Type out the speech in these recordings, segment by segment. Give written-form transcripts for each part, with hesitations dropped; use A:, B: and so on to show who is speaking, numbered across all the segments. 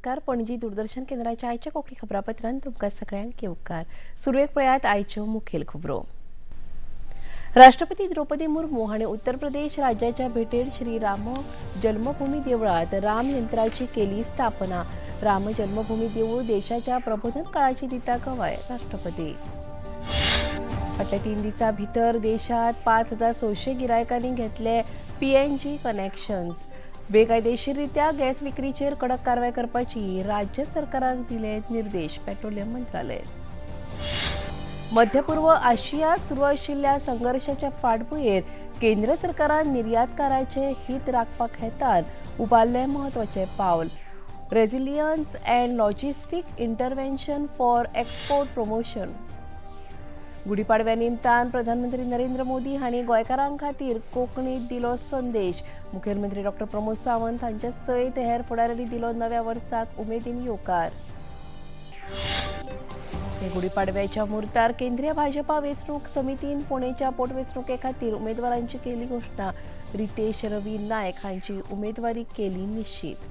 A: नमस्कार. पणजी दूरदर्शन केंद्राच्या आयच्या कोंकणी खबरापत्रांत तुमकां सगळ्यांक येवकार. सुरवेक पळयात आयच्यो मुखेल खबरो. राष्ट्रपती द्रौपदी मुर्मू हांणी उत्तर प्रदेश राज्याच्या भेटेर श्री राम जन्मभूमी देवळात राम यंत्राची केली स्थापना. राम जन्मभूमी देवूळ देशाच्या प्रबोधन काळाची दिता गवाय राष्ट्रपती. फाटल्या 3 दिसां भितर देशात 5,600 गिरायकांनी घेतले PNG कनेक्शन्स. बेकायदेशीररित्या गॅस विक्रीचेर कडक कारवाय करपाची राज्य सरकाराक दिले निर्देश. पेट्रोलियम मंत्रालय. मध्यपूर्व आशियात सुरू आशिल्ल्या संघर्षाच्या फाटभुंयेर केंद्र सरकारान निर्यातकारांचे हित राखपाक हेतान उबारले म्हत्वाचे पावल. Resilience and logistic intervention for export promotion. गुढीपाडव्या निमतान प्रधानमंत्री नरेंद्र मोदी हांणी गोंयकारां खातीर कोंकणीत दिलो संदेश. मुखेलमंत्री डॉ. प्रमोद सावंत हांचे सयत हेर फुडाऱ्यांनी दिलो नव्या वर्साक उमेदीन येवकार. गुढीपाडव्याच्या मुर्तार केंद्रीय भाजपा वेंचणूक समितीन फोंडेच्या पोटवेंचणुके खातीर उमेदवारांची केली घोशणा. रितेश रवी नायक हांची उमेदवारी केली निश्चित.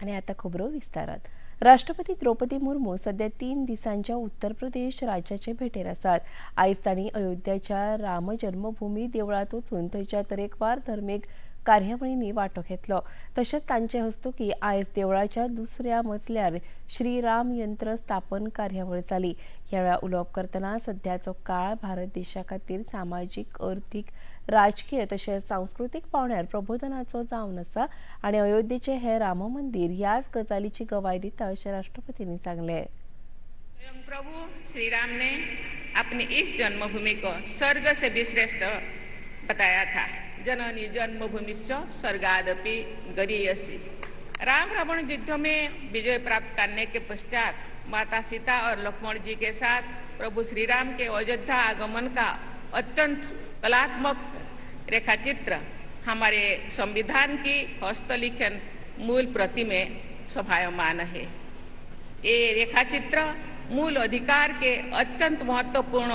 A: आणि आता खबरो विस्तारात. राष्ट्रपती द्रौपदी मुर्मू सध्या 3 दिसांच्या उत्तर प्रदेश राज्याचे भेटेर आसात. आयज तांणी अयोध्याच्या राम जन्मभूमी देवळात वचून थंयच्या तरेकवार धर्मीक कार्यावळींनी वांटो घेतलो. तशेंच तांचे हस्तुकीं आयज देवळाच्या दुसऱ्या मजल्यार श्री राम यंत्र स्थापन कार्यावळ जाली. ह्या वेळार उलोवप करतना सध्याचो काळ भारत देशा खातीर सामाजीक, अर्थीक, राजकीय तशेंच सांस्कृतीक पावंड्यार प्रबोधनाचो जावन आसा आनी अयोध्येचें हें राम मंदीर ह्याच गजालीची गवाय दिता अशें राष्ट्रपतींनी सांगलें.
B: स्वयं प्रभु श्री राम ने अपनी इस जन्मभूमि को स्वर्ग से भी श्रेष्ठ बताया था. जननी जन्मभूमिश्च स्वर्गादपि गरीयसी. राम रावण युद्ध में विजय प्राप्त करने के पश्चात माता सीता और लक्ष्मण जी के साथ प्रभु श्री राम के अयोध्या आगमन का अत्यंत कलात्मक रेखाचित्र हमारे संविधान की हस्तलिखन मूल प्रति में शोभायमान है. ये रेखाचित्र मूल अधिकार के अत्यंत महत्वपूर्ण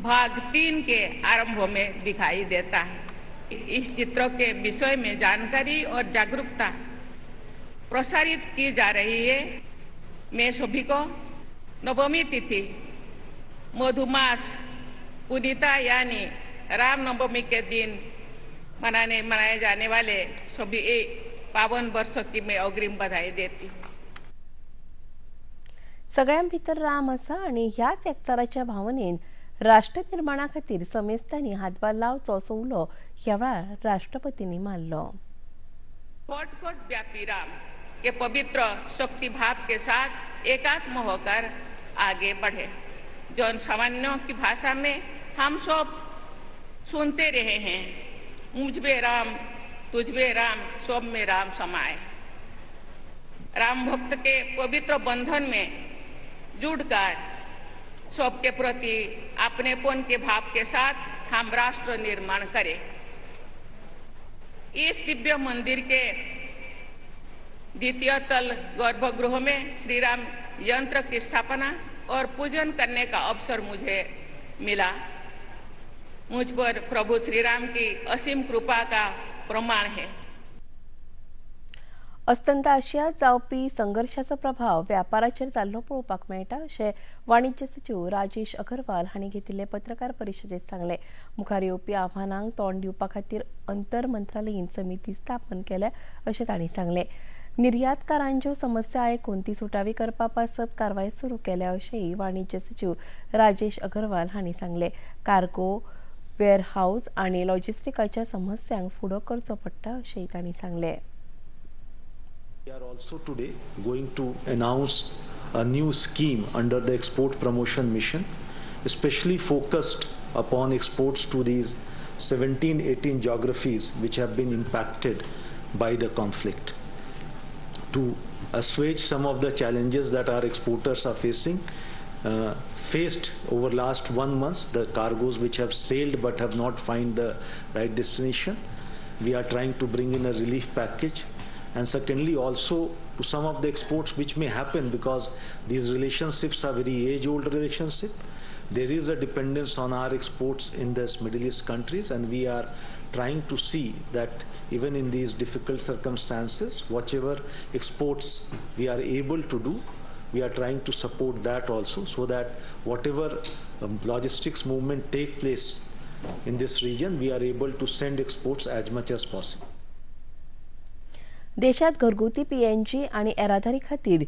B: भाग 3 के आरंभ में दिखाई देता है. इस चित्र के विषय में जानकारी और जागरूकता प्रसारित की जा रही है. मैं सभी को नवमी तिथि मधुमास पुनीता यानी रामनवमी के दिन मनाए जाने वाले सभी पावन वर्षों की मैं अग्रिम बधाई देती हूँ.
A: सगळ्यां भितर राम आसा आनी ह्याच एकचाराच्या भावनेन राष्ट्र निर्माणा खातीर समेस्तांनी हातभार लावचो असो उलो ह्या वेळार राष्ट्रपतींनी मारलो.
B: कोट कोट व्यापी राम के पवित्र शक्ति भाव के साथ एकात्म होकर आगे बढ़े. जन सामान्यों की भाषा में हम सब सुनते रहे हैं, मुझ में राम तुझ में राम सब में राम समाए. राम भक्त के पवित्र बंधन में जुड़कर सबके प्रति अपनेपन के भाव के साथ हम राष्ट्र निर्माण करें. इस दिव्य मंदिर के द्वितीय तल गर्भगृह में श्री राम यंत्र की स्थापना और पूजन करने का अवसर मुझे मिला. मुझ पर प्रभु श्री राम की असीम कृपा का प्रमाण है.
A: अस्तंत आशियात जावपी संघर्षाचो प्रभाव व्यापाराचेर जाल्लो पळोवपाक मेळटा अशें वाणिज्य सचिव राजेश अगरवाल हांणी घेतिल्ले पत्रकार परिशदेंत सांगलें. मुखार येवपी आव्हानांक तोंड दिवपा खातीर अंतर मंत्रालयीन समिती स्थापन केल्या अशें तांणी सांगलें. निर्यातकारांच्यो समस्या आयकून ती सुटावी करपा पासत कारवाय सुरू केल्या अशेंय वाणिज्य सचिव राजेश अगरवाल हांणी सांगलें. कार्गो, वेअरहाऊस आनी लॉजिस्टिकाच्या समस्यांक फुडो करचो पडटा अशेंय तांणी सांगलें.
C: We are also today going to announce a new scheme under the export promotion mission, especially focused upon exports to these 17-18 geographies which have been impacted by the conflict. To assuage some of the challenges that our exporters are faced over last 1 month, the cargoes which have sailed but have not found the right destination, we are trying to bring in a relief package. And secondly, also to some of the exports which may happen because these relationships are very age-old relationships. There is a dependence on our exports in these Middle East countries, and we are trying to see that even in these difficult circumstances, whatever exports we are able to do, we are trying to support that also, so that whatever logistics movement take place in this region, we are able to send exports as much as possible.
A: देशात घरगुती PNG आणि येरादारी खातीर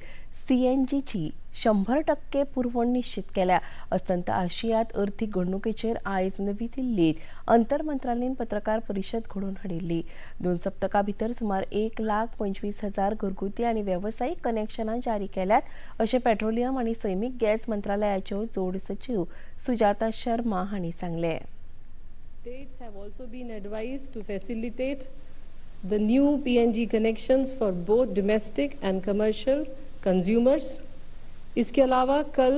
A: सीएनजीची 100% पुरवण निश्चित केल्या. अस्तंत आशियात अर्थीक घडणुकेचेर आयज नवी दिल्लीत अंतर मंत्रालयीन पत्रकार परिशद घडोवन हाडिल्ली. 2 सप्तकां भितर सुमार 1,25,000 घरगुती आणि वेवसायीक कनेक्शनां जारी केल्यात, अशें पेट्रोलियम आणि सैमीक गॅस मंत्रालयाच्यो जोड सचिव सुजाता शर्मा हांणी सांगलें.
D: States have also been advised to facilitate the new PNG connections for both domestic and commercial consumers. इसके अलावा कल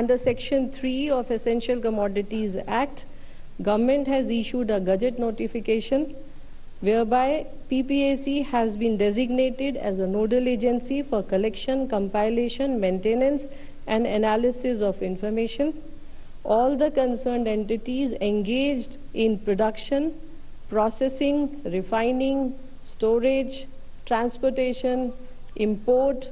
D: under Section 3 of Essential Commodities Act, government has issued a Gazette notification whereby PPAC has been designated as a nodal agency for collection, compilation, maintenance and analysis of information. All the concerned entities engaged in production, processing, refining, storage, transportation, import,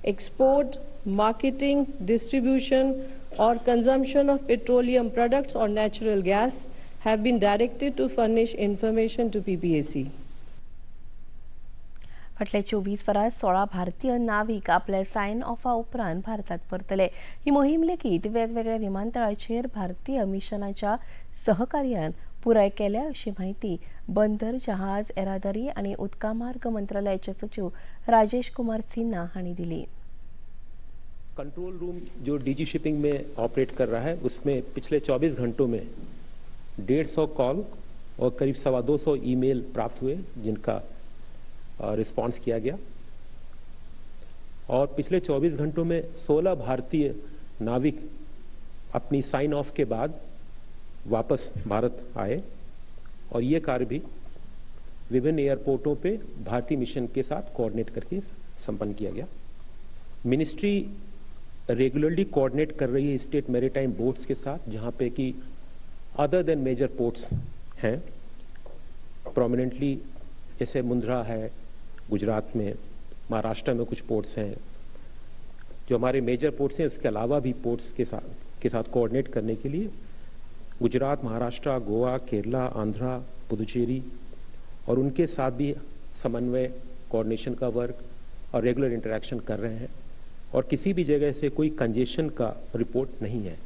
D: export, marketing, distribution or consumption of petroleum products or natural gas have been directed to furnish information to PPAC.
A: फाटल्या 24 वरांत 16 भारतीय नाविक आपल्या सायन ऑफा उपरांत भारतात परतले. ही मोहीम लेगीत वेगवेगळ्या विमानतळांचेर भारतीय मिशनाच्या सहकार्यान पुराय केल्या, अशी माहिती बंदर, जहाज, येरादारी आणि उदका मार्ग मंत्रालयाचे सचिव राजेश कुमार सिन्हा हांणी दिली.
E: कंट्रोल रूम जो डीजी शिपिंग में ऑपरेट कर रहा है, उसमें पिछले 24 घंटों में 150 कॉल और करीब 225 ईमेल प्राप्त हुए, जिनका रिस्पांस किया गया. और पिछले 24 घंटों में 16 भारतीय नाविक अपनी साइन ऑफ के बाद वापस भारत आए और ये कार्य भी विभिन्न एयरपोर्टों पे भारतीय मिशन के साथ कोऑर्डिनेट करके संपन्न किया गया. मिनिस्ट्री रेगुलरली कोऑर्डिनेट कर रही है स्टेट मैरीटाइम बोर्ड्स के साथ, जहां पे कि अदर देन मेजर पोर्ट्स हैं, प्रोमिनेंटली जैसे मुंद्रा है गुजरात में, महाराष्ट्र में कुछ पोर्ट्स हैं जो हमारे मेजर पोर्ट्स हैं. उसके अलावा भी पोर्ट्स के साथ कोऑर्डिनेट करने के लिए गुजरात, महाराष्ट्र, गोवा, केरला, आंध्रा, पुदुचेरी और उनके साथ भी समन्वय, कोऑर्डिनेशन का वर्क और रेगुलर इंटरेक्शन कर रहे हैं और किसी भी जगह से कोई कंजेशन का रिपोर्ट नहीं है.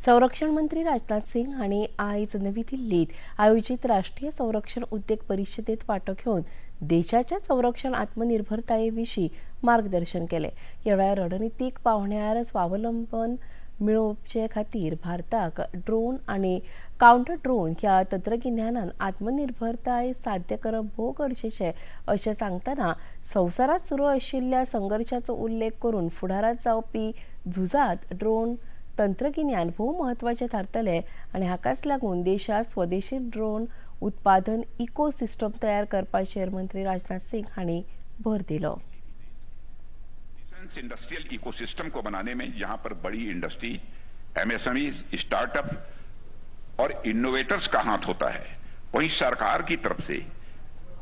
A: संरक्षण मंत्री राजनाथ सिंग हांणी आयज नवी दिल्लीत आयोजित राष्ट्रीय संरक्षण उद्देग परिशदेत वांटो घेवन देशाच्या संरक्षण आत्मनिर्भरताये मार्गदर्शन केले. ह्या वेळार रणनीतीक पावंड्यार स्वावलंबन मेळोवचे खातीर भारताक ड्रोन आणि काउंटर ड्रोन ह्या तंत्रगिन्यानान आत्मनिर्भरताय साध्य करप भोव गरजेचें, अशें सांगतना संवसारात सुरू आशिल्ल्या संघर्षाचो उल्लेख करून फुडारात जावपी झुजात ड्रोन तंत्रगिन्यान भोव महत्वाचें थारतलें आणि हाकाच लागून देशात स्वदेशी ड्रोन उत्पादन इकोसिस्टम तयार करपाचेर मंत्री राजनाथ सिंग हांणी भर दिलो.
F: इंडस्ट्रियल इकोसिस्टम को बनाने में यहां पर बड़ी इंडस्ट्री, एमएसएमई, स्टार्टअप और इनोवेटर्स का हाथ होता है, वहीं सरकार की तरफ से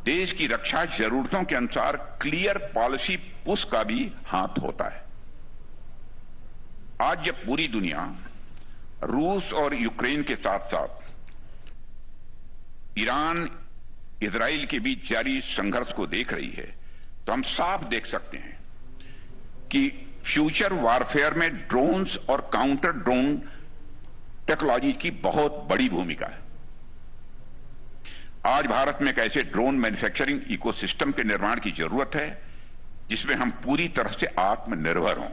F: देश की रक्षा जरूरतों के अनुसार क्लियर पॉलिसी पुश का भी हाथ होता है. आज जब पूरी दुनिया रूस और यूक्रेन के साथ साथ ईरान, इजराइल के बीच जारी संघर्ष को देख रही है, तो हम साफ देख सकते हैं कि फ्यूचर वॉरफेयर में ड्रोन्स और काउंटर ड्रोन टेक्नोलॉजी की बहुत बड़ी भूमिका है. आज भारत में एक ऐसे ड्रोन मैन्युफैक्चरिंग इकोसिस्टम के निर्माण की जरूरत है जिसमें हम पूरी तरह से आत्मनिर्भर हों.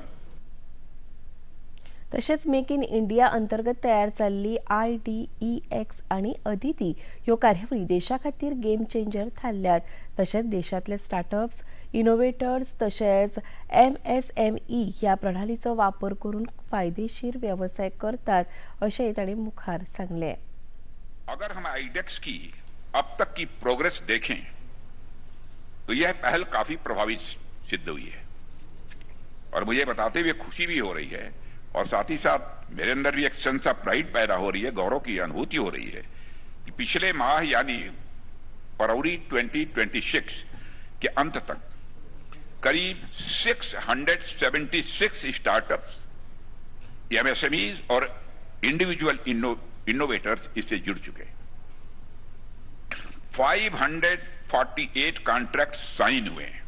A: तशेंच मेक इन इंडिया अंतर्गत तयार जाल्ली IDEX आणि अदिती ह्यो कार्यावळी देशा खातीर गेम चेंजर थारल्यात. तशेंच देशांतले स्टार्टअप्स, इनोवेटर्स तशेंच MSME ह्या प्रणालीचो वापर करून फायदेशीर व्यवसाय करतात, अशेंय तांणी मुखार सांगलें.
F: अगर हम IDEX की अब तक की प्रोग्रेस देखें तो यह पहल काफी प्रभावी सिद्ध हुई है और मुझे बताते हुए खुशी भी हो रही है और साथ ही साथ मेरे अंदर भी एक सेंस ऑफ प्राइड पैदा हो रही है, गौरव की अनुभूति हो रही है कि पिछले माह यानी फरवरी 2026 के अंत तक करीब 676 स्टार्टअप्स, एमएसएमईज और इंडिविजुअल इनोवेटर्स इससे जुड़ चुके हैं। 548 कॉन्ट्रैक्ट साइन हुए हैं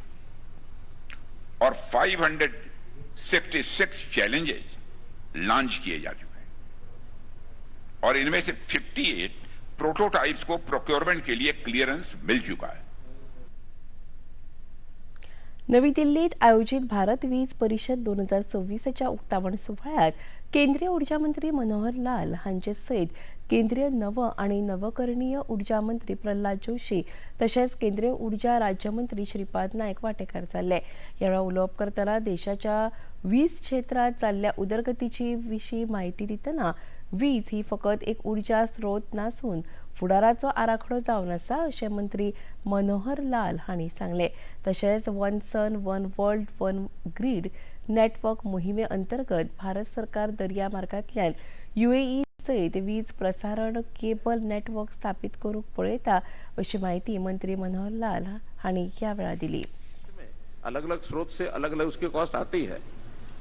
F: और 566 चैलेंजेस लॉन्च किए जा चुके हैं और इनमें से 58 प्रोटोटाइप्स को प्रोक्योरमेंट के लिए क्लियरेंस मिल चुका है।
A: नवी दिल्लीत आयोजित भारत वीज परिषद 2026च्या उक्तावण सोहळ्यात केंद्रीय ऊर्जा मंत्री मनोहर लाल हांचे सयत केंद्रीय नव आणि नवकरणीय ऊर्जा मंत्री प्रल्हाद जोशी तसेच केंद्रीय ऊर्जा राज्यमंत्री श्रीपाद नाईक वांटेकार जाल्ले। यावेळी उलोवप करतना देशाच्या वीज क्षेत्रात जाल्ल्या उदरगतीची विशीं माहिती दितना वीज ही फकत एक ऊर्जा स्रोत नासून फुडाराचो आराखडो जावन आसा अशें मंत्री मनोहर लाल हांणी सांगले। तशेंच one sun one world one grid network मोहिमे अंतर्गत भारत सरकार दर्या मार्गांतल्यान UAE सयत वीज प्रसारण केबल नेटवर्क स्थापित करूंक पळयता अशी माहिती मंत्री मनोहर लाल हांणी ह्या वेळार दिली।
G: अलग अलग स्रोत से अलग अलग उसकी कॉस्ट आती है,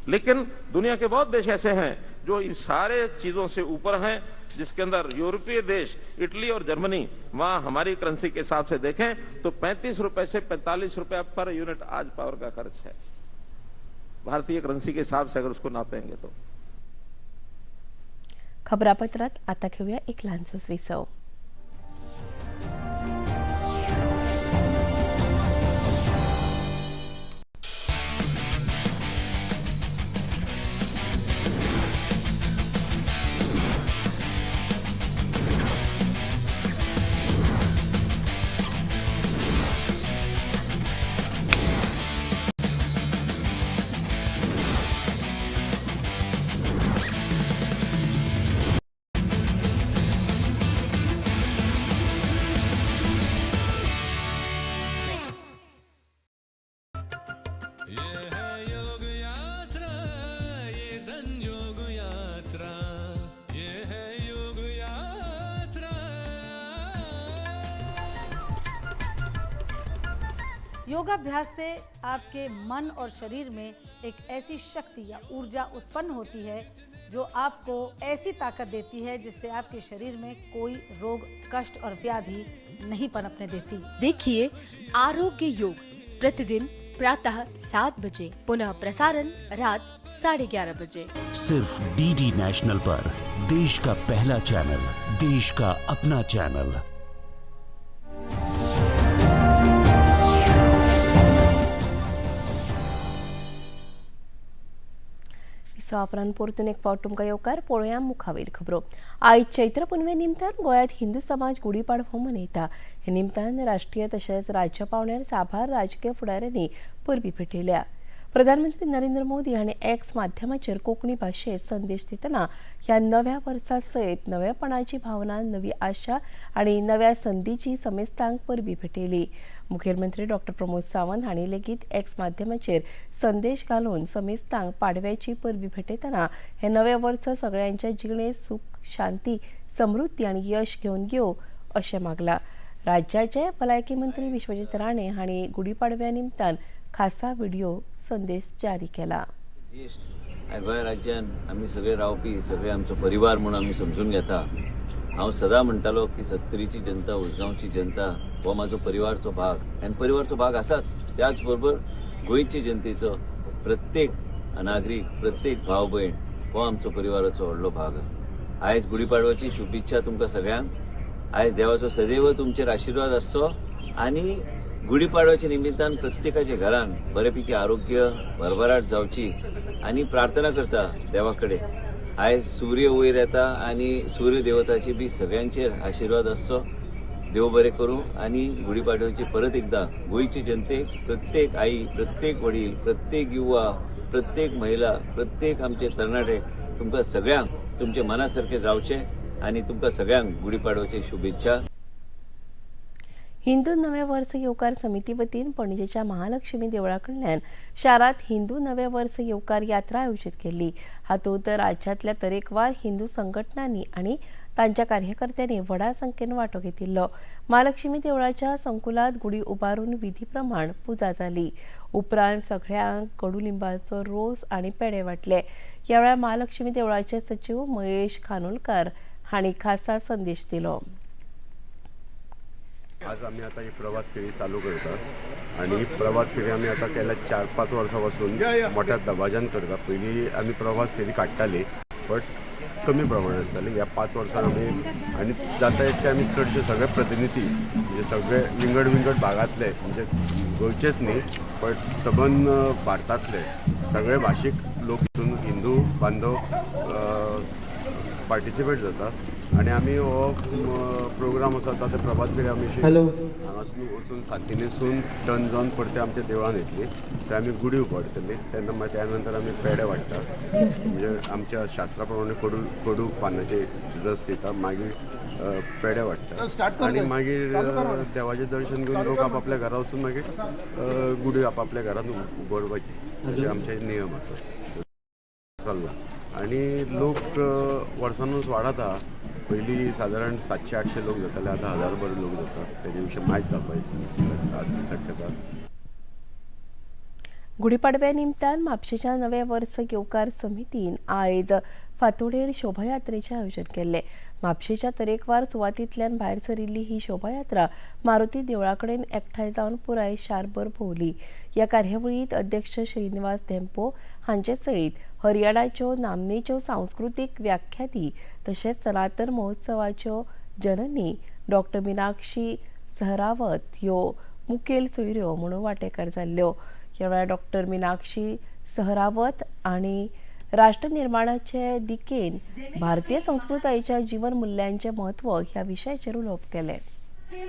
G: लेकिन दुनिया के बहुत देश ऐसे हैं जो इन सारे चीजों से ऊपर हैं, जिसके अंदर यूरोपीय देश इटली और जर्मनी, वहां हमारी करेंसी के हिसाब से देखें तो 35 रुपए से 45 रुपए पर यूनिट आज पावर का खर्च है, भारतीय करेंसी के हिसाब से अगर उसको नापेंगे तो।
A: खबरापत्रात आता घेऊया एक लहानसो विसव।
H: योगाभ्यास से आपके मन और शरीर में एक ऐसी शक्ति या ऊर्जा उत्पन्न होती है जो आपको ऐसी ताकत देती है जिससे आपके शरीर में कोई रोग, कष्ट और व्याधि नहीं पनपने देती।
I: देखिए आरोग्य योग प्रतिदिन प्रातः 7 बजे, पुनः प्रसारण रात 11:30 बजे,
J: सिर्फ DD नेशनल पर, देश का पहला चैनल, देश का अपना चैनल।
A: अपरान परतून एक फावट तुमकां येवकार पळोवया मुखावेल खबरो। आयज चैत्र पुनवे निमतान गोंयांत हिंदू समाज गुढीपाडवो मनयता। हे निमतान राष्ट्रीय तशेंच राज्य पावण्यार साबार राजकीय फुडाऱ्यांनी परबीं भेटयल्या। प्रधानमंत्री नरेंद्र मोदी हांणी एक्स माध्यमाचेर कोंकणी भाशेंत संदेश दितना ह्या नव्या वर्सा सयत नवेपणाची भावना, नवी आशा आनी नव्या संधीची समेस्तांक परबीं भेटयली। मुखेलमंत्री डॉक्टर प्रमोद सावंत हांणी लेगीत एक्स माध्यमाचेर संदेश घालून समेस्तांक पाडव्याची परबीं भेटयतना हे नवे वर्स सगळ्यांच्या जिणेंत सुख, शांती, समृद्धी आनी यश घेवन येवं अशें मागलां। राज्याचे भलायकी मंत्री विश्वजीत राणे हांणी गुढीपाडव्या निमतान खासा व्हिडिओ संदेश जारी केला।
K: गोंय राज्यान आमी सगळे रावपी, सगळे आमचो परिवार म्हणून आमी समजून घेता। हांव सदां म्हणटालो की सत्तरीची जनता, उसगांवची जनता हो म्हाजो परिवारचो भाग आनी परिवारचो भाग आसाच। त्याच बरोबर गोंयची जनतेचो प्रत्येक नागरीक, प्रत्येक भाव भयण हो आमचो परिवाराचो व्हडलो भाग। आयज गुढीपाडव्याची शुभेच्छा तुमकां सगळ्यांक। आयज देवाचो सदैव तुमचेर आशिर्वाद आसचो आनी गुढीपाडव्याच्या निमित्तान प्रत्येकाच्या घरान बरेपैकी आरोग्य, भरभराट जावची आनी प्रार्थना करता देवा कडेन। आयज सूर्य वयर येता आनी सूर्य देवताची बी सगळ्यांचेर आशिर्वाद आसचो। देव बरें करूं आनी गुढीपाडव्याची परत एकदा गोंयची जनतेक, प्रत्येक आई, प्रत्येक वडील, प्रत्येक युवा, प्रत्येक महिला, प्रत्येक आमचे तरणाटे तुमकां सगळ्यांक तुमचे मनासारखे जावचे आनी तुमकां सगळ्यांक गुढीपाडव्याची शुभेच्छा।
A: हिंदू नवे वर्स येवकार समिती वतीन पणजेच्या महालक्ष्मी देवळा कडल्यान शारांत हिंदू नवे वर्स येवकार यात्रा आयोजीत केल्ली। हातूंत राज्यांतल्या तरेकवार हिंदू संघटनांनी आनी तांच्या कार्यकर्त्यांनी व्हडा संख्येन वांटो घेतिल्लो. महालक्ष्मी देवळाच्या संकुलात गुडी उबारून विधीप्रमाण पुजा जाली. उपरांत सगळ्यांक कडुलिंबाचो रोस आनी पेढे वांटले. ह्या वेळार महालक्ष्मी देवळाचे सचिव महेश खानोलकार हांणी खासा संदेश दिलो.
L: आज आम्ही आता ही प्रभात फेरी चालू करतात आणि ही प्रभात फेरी आम्ही आता गेल्या 4-5 वर्सांपासून मोठ्या दबाज्यान करतात. पयलीं आम्ही प्रभात फेरी काडटाली बट कमी प्रमाणात आसताली. ह्या 5 वर्सांत आमी आनी जाता इतके आमी चडशे सगळे प्रतिनिधी म्हणजे सगळे विंगड भागांतले म्हणजे गोंयचेच न्ही बट सबंद भारतांतले सगळे भाशीक लोक हितून हिंदू बांधव पार्टिसिपेट जातात आणि आमी हो प्रोग्राम आसा ते प्रभात फेरी आमी हांगासून वचून सातिनेसून टर्न जावन परते आमच्या देवळान येतली. थंय आमी गुडी उबारतली. तेन्ना मागीर त्या नंतर आमी पेडे वाडटात म्हणजे आमच्या शास्त्रा प्रमाणे कडू पानाचे रस दिता. मागीर पेडे वाडटात आनी मागीर देवाचें दर्शन घेवन लोक आपापल्या घरा वचून मागीर गुडी आपापल्या घरान उबारपाची अशे आमचे नियम आसा चल्ला. आणि लोक वर्सानूच वाडत आहा. पयलीं सादारण 700-800 लोक जाताले आतां 1000 लोक जातात. तेजे विशीं माहीत जावपाची शक्यता.
A: गुढीपाडव्या निमतान म्हापशेच्या नवे वर्स येवकार समितीन आयज फांतोडेर शोभायात्रेचें आयोजन केल्लें. म्हापशेच्या तरेकवार सुवातींतल्यान भायर सरिल्ली ही शोभायात्रा मारुती देवळा कडेन एकठांय जावन पुराय शारभर भोंवली. ह्या कार्यावळींत अध्यक्ष श्रीनिवास धेंपो हांचे सयत हरियाणाच्यो नामनेच्यो सांस्कृतीक व्याख्याती तशेंच सनातन महोत्सवाच्यो जननी डॉ. मिनाक्षी सहरावत ह्यो मुखेल सोयऱ्यो म्हणून वांटेकार जाल्ल्यो. ह्या वेळार डॉ. मिनाक्षी सहरावत आनी राष्ट्र निर्माणाचे दिकेन भारतीय संस्कृतायेच्या जीवन मूल्यांचे महत्व ह्या विशयाचेर उलोवप केलें.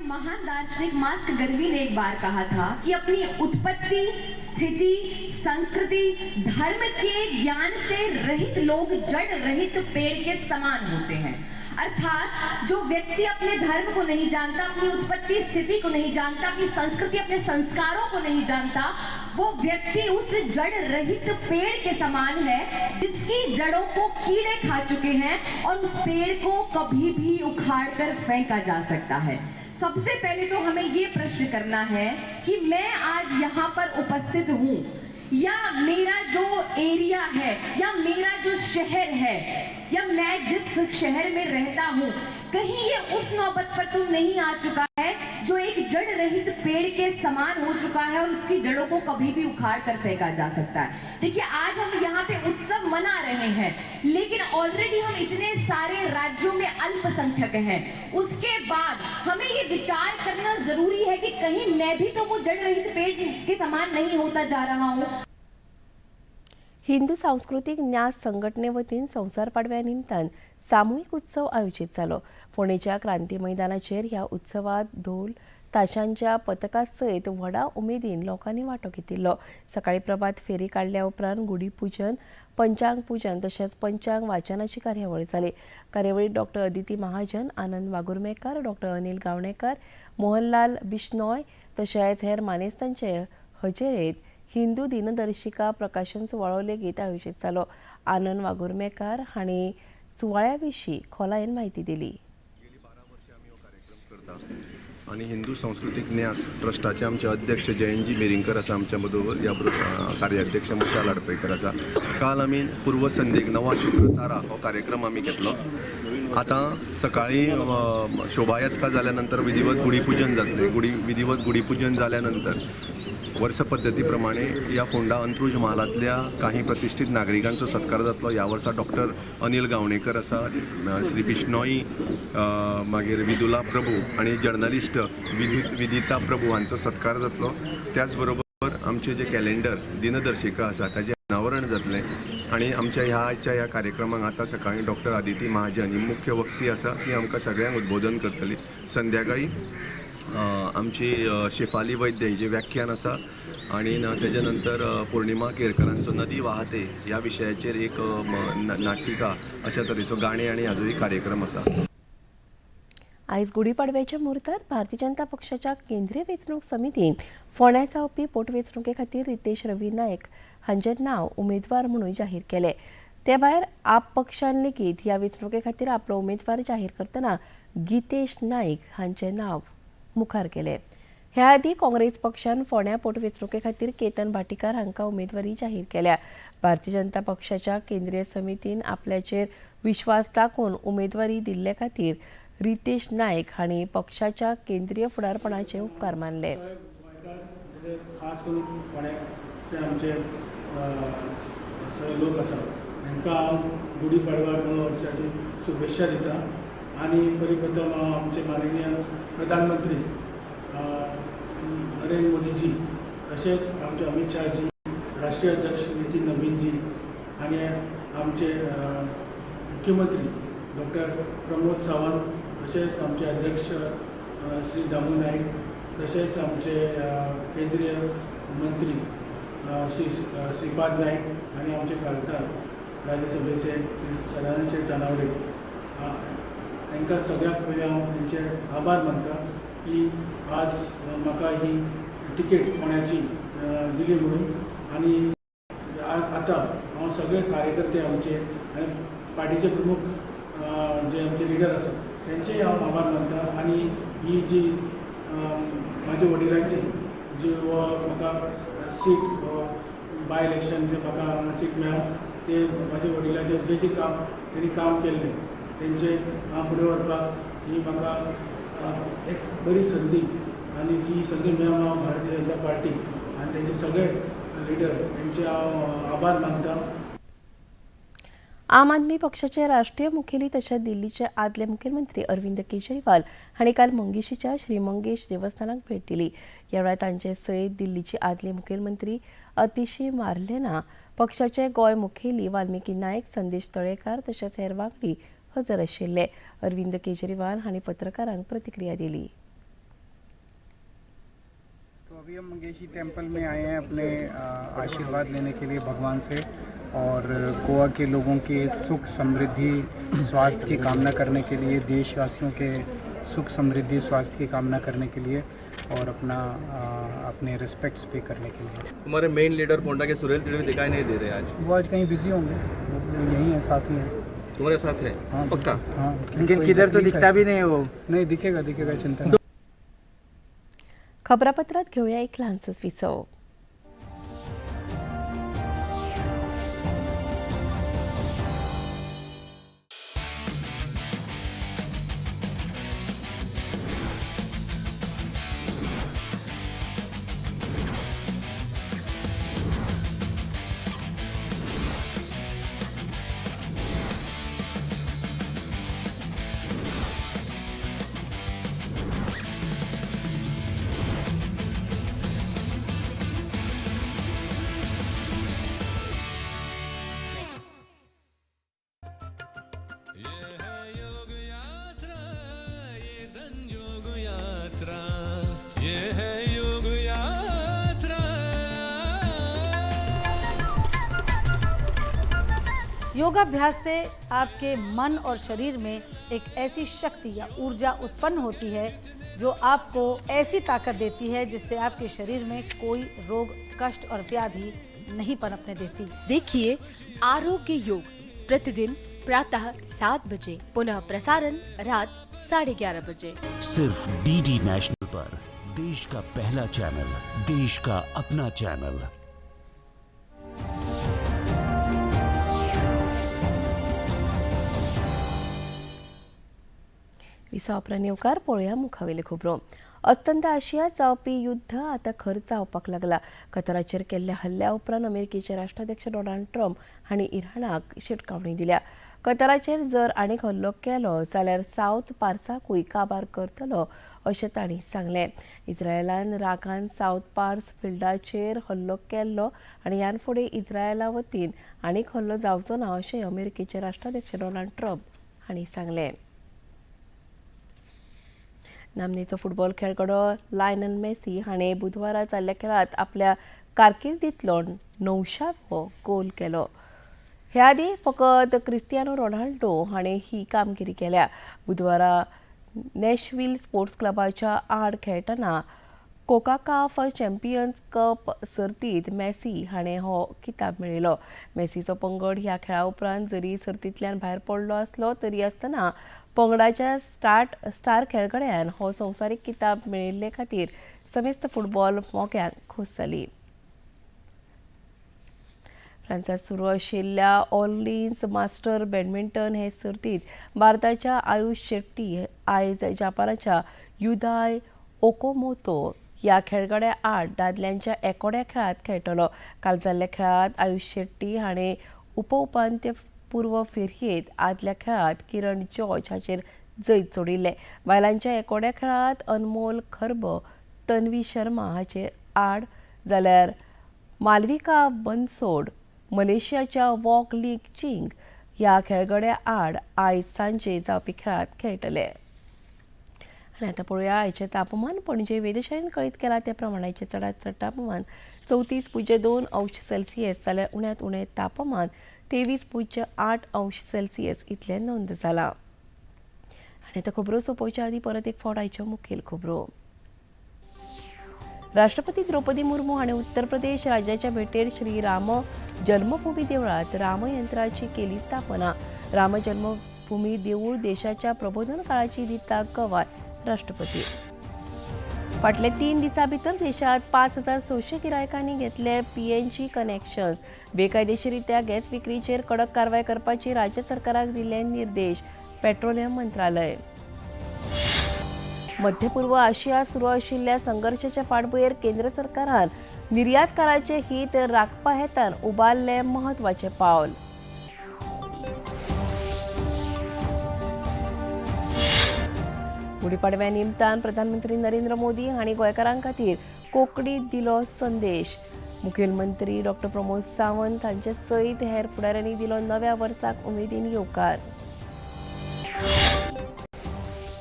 M: महान दार्शनिक मार्क्स गर्वी ने एक बार कहा था कि अपनी उत्पत्ति, स्थिति, संस्कृति, धर्म के ज्ञान से रहित लोग जड़ रहित पेड़ के समान होते हैं. अर्थात जो व्यक्ति अपने धर्म को नहीं जानता, अपनी उत्पत्ति स्थिति को नहीं जानता, अपनी संस्कृति अपने संस्कारों को नहीं जानता, वो व्यक्ति उस जड़ रहित पेड़ के समान है जिसकी जड़ों को कीड़े खा चुके हैं और उस पेड़ को कभी भी उखाड़कर फेंका जा सकता है. सबसे पहले तो हमें ये प्रश्न करना है कि मैं आज यहाँ पर उपस्थित हूँ या मेरा जो एरिया है या मेरा जो शहर है या मैं जिस शहर में रहता हूँ कहीं ये उस नौबत पर तो नहीं आ चुका है जो एक जड़ रहित पेड़ के समान हो चुका है और उसकी जड़ों को कभी भी उखाड़ कर फेंका जा सकता है. देखिए आज हम यहाँ पे उत्सव मना रहे हैं लेकिन ऑलरेडी हम इतने सारे राज्यों में अल्पसंख्यक हैं. उसके बाद हमें ये विचार करना जरूरी है कि कहीं मैं भी तो वो जड़ रहित पेड़ के समान नहीं होता जा रहा हूँ.
A: हिंदू सांस्कृतिक न्यास संघटने वतीन संवसार पाडव्या निमतान सामुहीक उत्सव आयोजीत जालो. फोंडेच्या क्रांती मैदानाचेर ह्या उत्सवात ढोल ताशांच्या पथका सयत व्हडा उमेदीन लोकांनी वांटो घेतिल्लो. सकाळी प्रभात फेरी काडल्या उपरांत गुढीपुजन, पंचांग पूजन तशेंच पंचांग वाचनाची कार्यावळ जाली. कार्यावळीत डॉ. अदिती महाजन, आनंद वागुर्मेकार, डॉ. अनिल गावणेकर, मोहनलाल बिश्नोय तशेंच हेर मानेस्तांचे हजेरेंत हिंदू दिनदर्शिका प्रकाशन सुवाळो लेगीत आयोजीत जालो. आनंद वागुर्मेकार हांणी सुवाळ्या विशीं खोलायेन म्हायती दिली.
N: आणि हिंदू सांस्कृतिक न्यास ट्रस्टाचे आमचे अध्यक्ष जयंतजी मेरिंकर आसा आमच्या बरोबर. या कार्याध्यक्ष मुशा लाडपयकर आसा. काल आमी पूर्व संध्येक नवा शुक्र तारा हो कार्यक्रम आमी घेतलो. आतां सकाळी शोभायात्रा जाल्या नंतर विधिवत गुढीपुजन जातलें. विधिवत गुढीपुजन जाल्या नंतर वर्ष पद्धती प्रमाणे या फोंडा अंत्रुज महालांतल्या काही प्रतिष्ठीत नागरिकांचो सत्कार जातलो. ह्या वर्सा डॉ. अनिल गावणेकर आसा, श्री बिश्नोई, मागीर विदुला प्रभू आणि जर्नलिस्ट विदिता प्रभू हांचो सत्कार जातलो. त्याच बरोबर आमचे जे कॅलेंडर दिनदर्शिका आसा ताचें अनावरण जातलें. आणि आमच्या ह्या कार्यक्रमाक आता सकाळी डॉ. अदिती महाजन ही मुख्य वक्ती आसा ती आमकां सगळ्यांक उद्बोधन करतली. संध्याकाळी आमची शेफाली वैद्य हिचें व्याख्यान आसा आणि तेजे नंतर पौर्णिमा केरकरांचो नदी वाहते ह्या विशयाचेर एक नाटिका अशा तरेचो गाणे आणि हाजोय कार्यक्रम आसा.
A: आयज गुढीपाडव्याच्या मुहूर्तार भारतीय जनता पक्षाच्या केंद्रीय वेंचणूक समितीन फोंड्यां जावपी पोटवेंचणुके खातीर रितेश रवी नायक हांचें नांव उमेदवार म्हणून जाहीर केलें. ते भायर आप पक्षान लेगीत ह्या वेंचणुके खातीर आपलो उमेदवार जाहीर करतना गितेश नाईक हांचें नांव मुखार केलें. ह्या आदी काँग्रेस पक्षान फोंड्या पोटवेंचणुके खातीर केतन भाटीकार हांकां उमेदवारी जाहीर केल्या. भारतीय जनता पक्षाच्या केंद्रीय समितीन आपल्याचेर विश्वास दाखोवन उमेदवारी दिल्ले खातीर रितेश नाईक हांणी पक्षाच्या केंद्रीय फुडारपणाचे उपकार मानले.
O: खास करून फोंड्याचे आमचे सगळे लोक आसा तांकां हांव गुडी पाडवा नव्या वर्साची शुभेच्छा दिता आनी बरी प्रथम हांव आमचे माननीय प्रधानमंत्री नरेंद्र मोदीजी तशेंच आमचे अमित शाहजी, राष्ट्रीय अध्यक्ष नितीन नवीनजी आनी आमचे मुख्यमंत्री डॉक्टर प्रमोद सावंत तशेंच आमचे अध्यक्ष श्री दामू नाईक तशेंच आमचे केंद्रीय मंत्री श्रीपाद नाईक आनी आमचे खासदार राज्यसभेचे श्री सदानंद शेठ तानावडे हांकां सगळ्याक पयलीं हांव तांचे आभार मानता की आज म्हाका ही तिकेट फोंड्याची दिली म्हणून. आनी आज आतां हांव सगळे कार्यकर्ते आमचे आनी पार्टीचे प्रमुख जे आमचे लिडर आसा तेंचेय हांव आभार मानता. आनी ही जी म्हाज्या वडिलांची जी म्हाका सीट बाय इलेक्शन जे म्हाका हांगा सीट मेळ्ळा ते म्हाज्या वडिलांचें जें काम तेणी काम केल्लें तेंचे हांव फुडें व्हरपाक ही म्हाका एक बरी संदी आनी ती संदी मेळून हांव भारतीय जनता पार्टी आनी तेंचे सगळे लिडर तेंचे हांव आभार मानता.
A: आम आदमी पक्षाचे राष्ट्रीय मुखेली तशेंच दिल्लीचे आदले मुखेलमंत्री अरविंद केजरीवाल हांणी काल मंगेशीच्या श्री मंगेश देवस्थानाक भेट दिली. ह्या वेळार तांचे सयत दिल्लीचे आदले मुखेलमंत्री अतिशी मार्लेना, पक्षाचे गोंय मुखेली वाल्मिकी नायक, संदेश तळेकार तशेंच हेर वांगडी हजर आशिल्ले. अरविंद केजरीवाल हांणी पत्रकारांक प्रतिक्रिया दिली.
P: तो अभी हम मंगेशी टेम्पल में आए हैं अपने आशीर्वाद लेने के लिए भगवान से और गोवा के लोगों के सुख समृद्धि स्वास्थ्य की कामना करने के लिए, देशवासियों के सुख समृद्धि स्वास्थ्य की कामना करने के लिए और अपने रिस्पेक्ट्स पे करने के लिए.
N: हमारे मेन लीडर पोंडा के सुरेल तिड़वी दिखाई नहीं दे रहे आज.
P: वो आज कहीं बिजी होंगे, वो यहीं है, साथ ही है.
N: तुम्हारे साथ है?
P: हाँ
N: पक्का?
P: हाँ.
Q: लेकिन किधर तो दिखता भी नहीं है वो.
P: नहीं दिखेगा, चिंता नहीं.
A: खबरापत्रात घेऊया एक लहानसं विसव.
H: योगाभ्यास से आपके मन और शरीर में एक ऐसी शक्ति या ऊर्जा उत्पन्न होती है जो आपको ऐसी ताकत देती है जिससे आपके शरीर में कोई रोग, कष्ट और व्याधि नहीं पनपने देती.
I: देखिए आरोग्य योग प्रतिदिन प्रातः 7 बजे, पुनः प्रसारण रात 11:30 बजे.
J: सिर्फ डीडी नेशनल पर, देश का पहला चैनल, देश का अपना चैनल. विसा उपरांत येवकार पळोवया मुखावेले खबरो. अस्तंत आशियात जावपी युद्ध आतां खर जावपाक लागला. कताराचेर केल्ल्या हल्ल्या उपरांत अमेरिकेचे राष्ट्राध्यक्ष डोनाल्ड ट्रम्प हांणी इराणाक शिटकावणी दिल्या. कताराचेर जर आनीक हल्लो केलो जाल्यार सावथ पार्साकूय काबार करतलो अशें तांणी सांगलें. इस्रायेलान रागान सावथ पार्स फिल्डाचेर हल्लो केल्लो आनी ह्यान फुडें इस्रायेला वतीन आनीक हल्लो जावचो ना अशें अमेरिकेचे राष्ट्राध्यक्ष डोनाल्ड ट्रम्प हांणी सांगलें. नामनेचो फुटबॉल खेळगडो लायनल मेसी हाणें बुधवारा जाल्ल्या खेळांत आपल्या कारकिर्दींतलो 900वो गोल केलो. ह्या आदी फकत क्रिस्टियानो रोनाल्डो हाणें ही कामगिरी केल्या. बुधवारा नॅशविल स्पोर्ट्स क्लबाच्या आड खेळटना
A: कोकाकाफ चॅम्पियन्स कप सर्तीत मेसी हाणें हो किताब मेळयलो. मेसीचो पंगड ह्या खेळा उपरांत जरी सर्तींतल्यान भायर पडलो आसलो तरी आसतना पंगडाच्या स्टार खेळगड्यान हो संवसारीक किताब मेळयल्ले खातीर समेस्त फुटबॉल मोग्यांक खोस जाली. फ्रांसात सुरू आशिल्ल्या ऑर्लिन्स मास्टर बॅडमिंटन हे सर्तीत भारताच्या आयुष शेट्टी आयज जपानाच्या युदाय ओकोमोतो ह्या खेळगड्या आड दादल्यांच्या एकोड्या खेळात खेळटलो. काल जाल्ल्या खेळात आयुष शेट्टी हाणें उपउपांत्यपूर्व फेरयेत आदल्या खेळात किरण जॉर्ज हाचेर जैत जोडिल्ले. बायलांच्या एकोड्या खेळात अनमोल खर्ब तन्वी शर्मा हाचेर आड जाल्यार मालविका बनसोड मलेशियाच्या वॉक लीग चिंग ह्या खेळगड्या आड आयज सांजे जावपी खेळात खेळटले. आनी आतां पळोवया आयचें तापमान. पणजे वेधशाळेन कळीत केला त्या प्रमाण आयचें चडांत चड तापमान 34.2 अंश सेल्सियस जाल्यार उण्यांत उणें तापमान 23.8 अंश सेल्सियस इतलें नोंद जालां. आनी आतां खबरो सोंपोवच्या आदीं परत एक फावट आयच्यो मुखेल खबरो. राष्ट्रपती द्रौपदी मुर्मू हाणें उत्तर प्रदेश राज्याच्या भेटेर श्री राम जन्मभूमी देवळात रामयंत्राची केली स्थापना. राम जन्मभूमी देवूळ देशाच्या प्रबोधन काळाची दिता गवाय राष्ट्रपती. फाटले 3 दिसां भितर देशात 5,600 गिरायकांनी घेतले PNG कनेक्शन्स. बेकायदेशीररित्या गॅस विक्रीचेर कडक कारवाय करपाची राज्य सरकाराक दिले निर्देश. पेट्रोलियम मंत्रालय. मध्य पूर्व आशियात सुरू आशिल्ल्या संघर्शाच्या फाटभुंयेर केंद्र सरकारान निर्यातकारांचे हित राखपा हेतान उबारले म्हत्वाचे पावल. गुढीपाडव्या निमतान प्रधानमंत्री नरेंद्र मोदी हांणी गोंयकारां खातीर कोंकणीत दिलो संदेश. मुखेलमंत्री डॉ. प्रमोद सावंत हांचे सयत हेर फुडाऱ्यांनी दिलो नव्या वर्साक उमेदीन येवकार.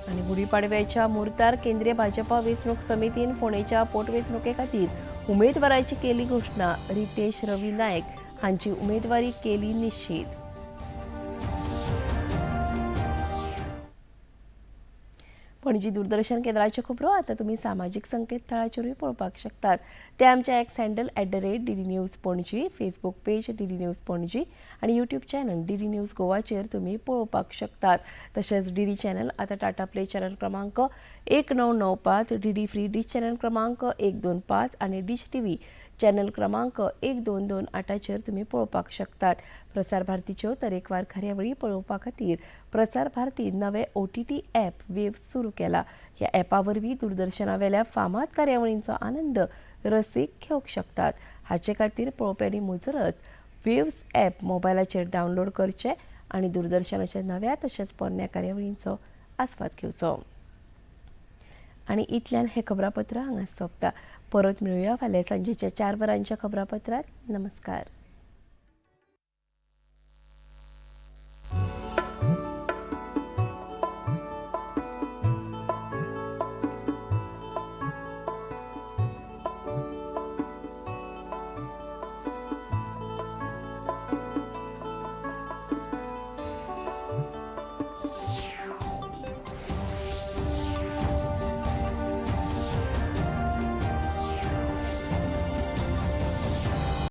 A: आनी गुढीपाडव्याच्या मुर्तार केंद्रीय भाजपा वेंचणूक समितीन फोंडेच्या पोटवेंचणुके खातीर उमेदवाराची केली घोशणा. रितेश रवी नायक हांची उमेदवारी केली निश्चित. पणजी दूरदर्शन केंद्राच्यो खबरो आतां तुमी सामाजीक संकेतथळाचेरूय पळोवपाक शकतात. ते आमच्या x handle @DD news Panaji, Facebook page DD news Panaji आनी यूट्यूब चॅनल DD न्यूज गोवाचेर तुमी पळोवपाक शकतात. तशेंच DD चॅनल आतां टाटा प्ले चॅनल क्रमांक 1995, DD फ्री डिश चॅनल क्रमांक 125 आनी डिश TV चॅनल क्रमांक 1228चेर तुमी पळोवपाक शकतात. प्रसार भारतीच्यो तरेकवार कार्यावळी पळोवपा खातीर प्रसार भारती नवे OTT ॲप वेव्स सुरू केला. ह्या ॲपा वरवीं दूरदर्शना वेल्या फामाद कार्यावळींचो आनंद रसीक घेवंक शकतात. हाचे खातीर पळोवप्यांनी मुजरत वेव्स ॲप मोबायलाचेर डावनलोड करचें आनी दूरदर्शनाच्या नव्या तशेंच पोरण्या कार्यावळींचो आस्वाद घेवचो. आनी इतल्यान हें खबरापत्र हांगा सोंपता. परत मेळुया फाल्यां सांजेच्या 4 वरांच्या खबरापत्रांत. नमस्कार.